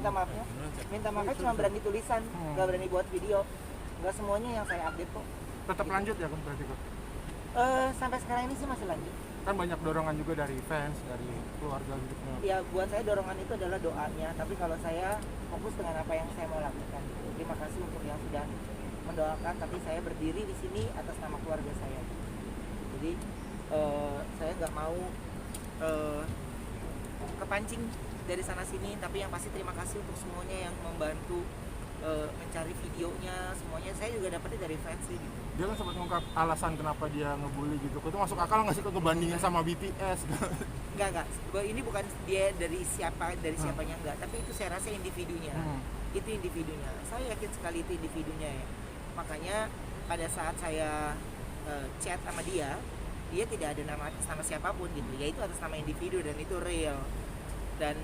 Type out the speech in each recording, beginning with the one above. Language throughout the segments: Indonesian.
minta maafnya cuma berani tulisan, nggak berani buat video. Nggak semuanya yang saya update kok. Tetap lanjut ya kan berarti kok? Sampai sekarang ini sih masih lanjut. Kan banyak dorongan juga dari fans, dari keluarga gitu. Ya buat saya dorongan itu adalah doanya, tapi kalau saya fokus dengan apa yang saya mau lakukan. Terima kasih untuk yang sudah mendoakan, tapi saya berdiri di sini atas nama keluarga saya. Jadi saya nggak mau kepancing dari sana sini, tapi yang pasti terima kasih untuk semuanya yang membantu mencari videonya, semuanya saya juga dapetnya dari fans sih gitu. Dia kan sempat ngungkap alasan kenapa dia ngebully gitu. Itu masuk akal nggak sih kok ngebandingin sama BTS? Enggak. Ini bukan dia dari siapanya enggak, tapi itu saya rasa individunya. Itu individunya. Saya yakin sekali itu individunya ya. Makanya pada saat saya chat sama dia tidak ada nama atas nama siapapun gitu. Ya itu atas nama individu dan itu real. Dan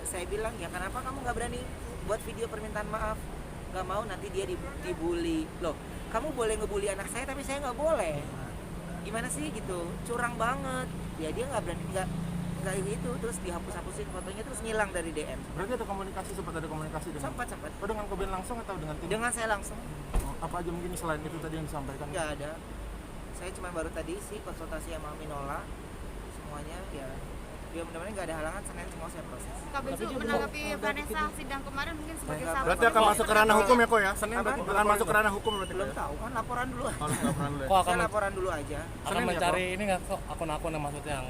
saya bilang, ya kenapa kamu nggak berani buat video permintaan maaf? Nggak mau nanti dia dibully. Loh, kamu boleh ngebully anak saya tapi saya nggak boleh. Gimana sih gitu? Curang banget. Ya dia nggak berani, nggak gitu. Terus dihapus-hapusin fotonya terus ngilang dari DM. Berarti ada sempat ada komunikasi dengan? Sempat. Oh, dengan Koben langsung atau dengan tim? Dengan saya langsung. Apa aja mungkin selain itu tadi yang disampaikan? Nggak ada. Saya cuma baru tadi sih konsultasi sama Minola. Semuanya ya mudah-mudahan nggak ada halangan, Senin semua saya proses. Kak Bensu menanggapi Vanessa sidang kemarin mungkin sebagai sahabat. Berarti akan masuk ke ranah hukum ya kok ya? Senin berarti akan masuk ke ranah hukum berarti. Belum tahu kan, laporan dulu. Akan Laporan dulu aja. Akan mencari ini nggak kok akun-akun yang maksudnya yang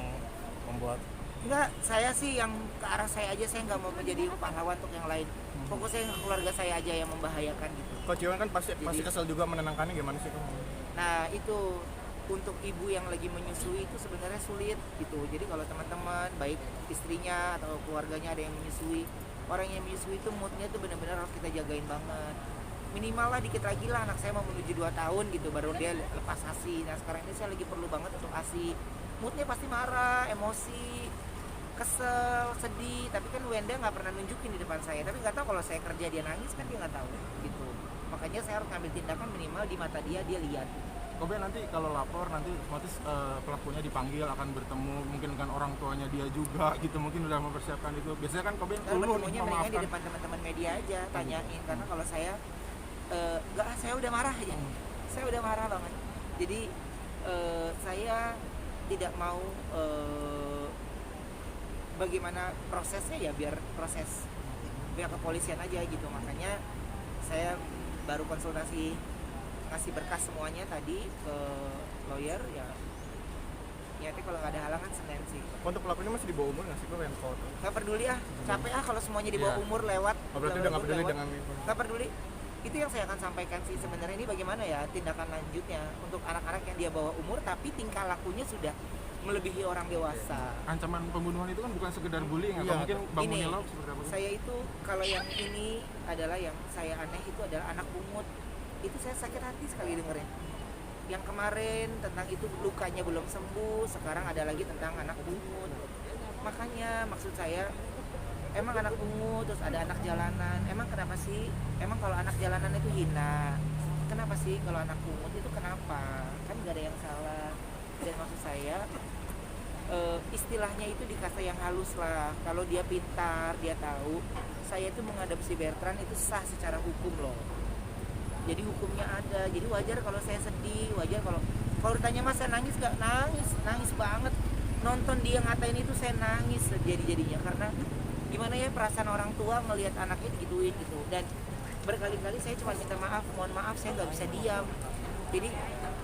membuat? Enggak, saya sih yang ke arah saya aja, saya nggak mau menjadi pahlawan untuk yang lain. Fokusnya ke keluarga saya aja yang membahayakan gitu. Coach Iwan kan pasti kesel juga menenangkannya, gimana sih kok? Nah itu untuk ibu yang lagi menyusui itu sebenarnya sulit gitu. Jadi kalau teman-teman baik istrinya atau keluarganya ada yang menyusui, orang yang menyusui itu moodnya tuh benar-benar harus kita jagain banget. Minimal lah dikit lagi lah anak saya mau menuju 2 tahun gitu baru dia lepas ASI. Nah sekarang ini saya lagi perlu banget untuk ASI. Moodnya pasti marah, emosi, kesel, sedih. Tapi kan Wenda nggak pernah nunjukin di depan saya. Tapi nggak tahu kalau saya kerja dia nangis kan dia nggak tahu gitu. Makanya saya harus ngambil tindakan minimal di mata dia lihat. Kobe nanti kalau lapor nanti otomatis pelakunya dipanggil akan bertemu mungkin dengan orang tuanya dia juga gitu, mungkin udah mempersiapkan itu. Biasanya kan Kobe bertemunya mendingan di depan teman-teman media aja, tanyain karena kalau saya saya udah marah aja. Saya udah marah banget. Jadi saya tidak mau bagaimana prosesnya ya biar proses pihak kepolisian aja gitu. Makanya saya baru konsultasi ngasih berkas semuanya tadi ke lawyer ya nanti kalau nggak ada halangan Senin sih. Untuk pelakunya masih di bawah umur nggak sih kok yang foto? Nggak peduli capek kalau semuanya di bawah umur lewat. Berarti udah nggak peduli dengan itu? Nggak peduli, itu yang saya akan sampaikan sih sebenarnya. Ini bagaimana ya tindakan lanjutnya untuk anak-anak yang dia bawa umur tapi tingkah lakunya sudah melebihi orang dewasa. Ancaman pembunuhan itu kan bukan sekedar bullying atau mungkin bangunnya lo seperti apa? Saya itu kalau yang ini adalah yang saya aneh itu adalah anak pungut. Itu saya sakit hati sekali dengerin. Yang kemarin tentang itu lukanya belum sembuh, sekarang ada lagi tentang anak pungut. Makanya maksud saya, emang anak pungut terus ada anak jalanan, emang kenapa sih? Emang kalau anak jalanan itu hina, kenapa sih kalau anak pungut itu kenapa? Kan gak ada yang salah. Dan maksud saya istilahnya itu dikata yang halus lah. Kalau dia pintar, dia tahu saya itu menghadapi si Bertrand itu sah secara hukum loh. Jadi hukumnya ada, jadi wajar kalau saya sedih, wajar kalau ditanya mas saya nangis gak? Nangis banget. Nonton dia ngatain itu saya nangis jadi-jadinya karena gimana ya perasaan orang tua melihat anaknya digituin gitu. Dan berkali-kali saya cuma minta maaf, mohon maaf saya nggak bisa diam. Jadi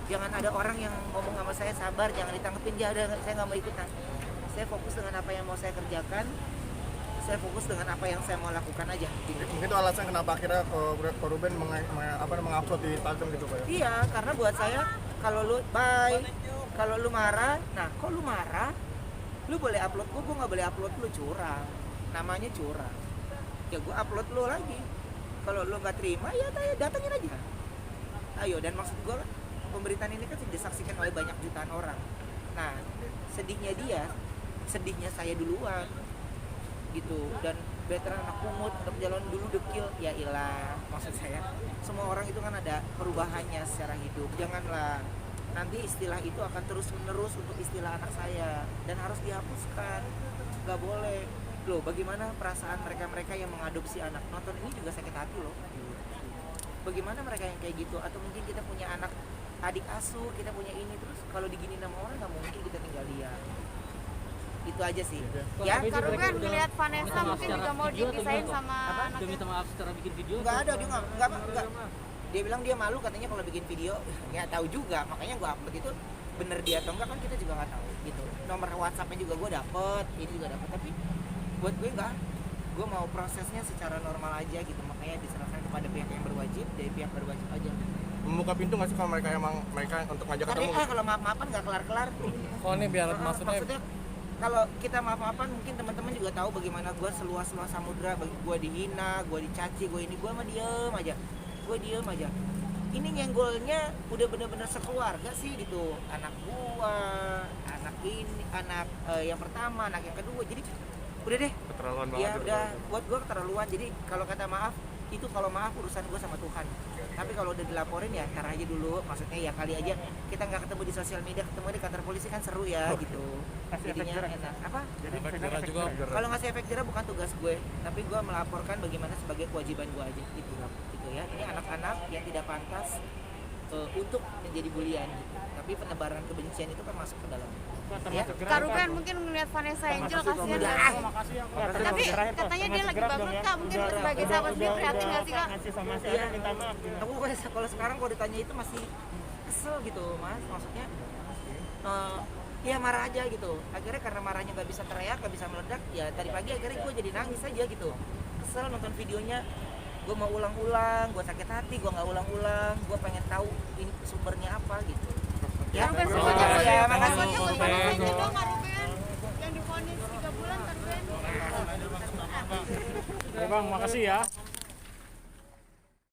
jangan ada orang yang ngomong sama saya sabar, jangan ditanggepin dia, saya nggak mau ikutan. Saya fokus dengan apa yang mau saya kerjakan. Saya fokus dengan apa yang saya mau lakukan aja. Mungkin itu alasan kenapa akhirnya Ruben mengupload di Instagram gitu Pak ya? Iya, karena buat saya kalau lu marah, nah kok lu marah, lu boleh upload gue nggak boleh upload lu, curang. Namanya curang. Ya gue upload lu lagi. Kalau lu nggak terima ya datangin aja. Ayo, dan maksud gue pemberitaan ini kan disaksikan oleh banyak jutaan orang. Nah, sedihnya saya duluan. Gitu. Dan veteran anak pungut berjalan dulu dekil, ya ilah, maksud saya semua orang itu kan ada perubahannya secara hidup. Janganlah nanti istilah itu akan terus menerus untuk istilah anak saya dan harus dihapuskan, nggak boleh. loh bagaimana perasaan mereka yang mengadopsi anak, nonton ini juga sakit hati loh. Bagaimana mereka yang kayak gitu, atau mungkin kita punya anak adik asuh, kita punya ini, terus kalau digini sama orang nggak mungkin kita tinggal lihat. Itu aja sih ya. Kak Ruben ngeliat Vanessa mungkin juga mau dipisahin sama Apa? anaknya. Dia minta maaf secara bikin video. nggak ada, dia nggak dia bilang dia malu katanya kalau bikin video. Nggak tahu juga, makanya gua upload itu bener dia atau enggak kan kita juga nggak tahu gitu. Nomor WhatsAppnya juga gua dapet, ini juga dapet, tapi buat gue enggak, gue mau prosesnya secara normal aja gitu, makanya diserahkan kepada pihak yang berwajib, dari pihak berwajib aja. Membuka pintu nggak sih kalau mereka untuk ngajak ketemu? Karena kalau maaf-maafan nggak kelar-kelar. Oh ini biar maksudnya Kalau kita maaf-maafan mungkin teman-teman juga tahu bagaimana gue seluas-luas samudra, bagi gue dihina, gue dicaci, gue ini, gue mah diem aja. Ini nyenggolnya udah bener-bener sekeluarga sih gitu, anak gua, anak ini, anak yang pertama, anak yang kedua, jadi udah deh. Keterlaluan banget. Ya udah, buat gue keterlaluan. Jadi kalau kata maaf itu, kalau maaf urusan gue sama Tuhan. Tapi kalau udah dilaporin ya ntar aja dulu. Maksudnya ya kali aja kita nggak ketemu di sosial media, ketemu di kantor polisi kan seru ya gitu. Jadinya enak. Apa? efek jerah juga. Kalau ngasih efek jerah bukan tugas gue, tapi gue melaporkan bagaimana sebagai kewajiban gue aja gitu ya. Ini anak-anak yang tidak pantas untuk menjadi bulian gitu. Tapi penebaran kebencian itu kan masuk ke dalam. Ya. Kak Ruben mungkin ngeliat Vanessa Angel kasihan Udah. kan? Tapi katanya dia lagi bangkrut Kak, mungkin sebagai sahabat sendiri prihatin nggak sih Kak? Iya, aku kalau sekarang kalau ditanya itu masih kesel gitu mas, maksudnya ya marah aja gitu. Akhirnya karena marahnya nggak bisa teriak, nggak bisa meledak, ya tadi pagi akhirnya gue jadi nangis aja gitu. Kesel nonton videonya, gue mau ulang-ulang, gue sakit hati, gue nggak ulang-ulang, gue pengen tahu ini sumbernya apa gitu. Ya, Ruben makasih. semuanya Ya, makasih. buat Vanessa Angel dong Kak Ruben yang divonis 3 bulan Kak Ruben. Bang, makasih ya.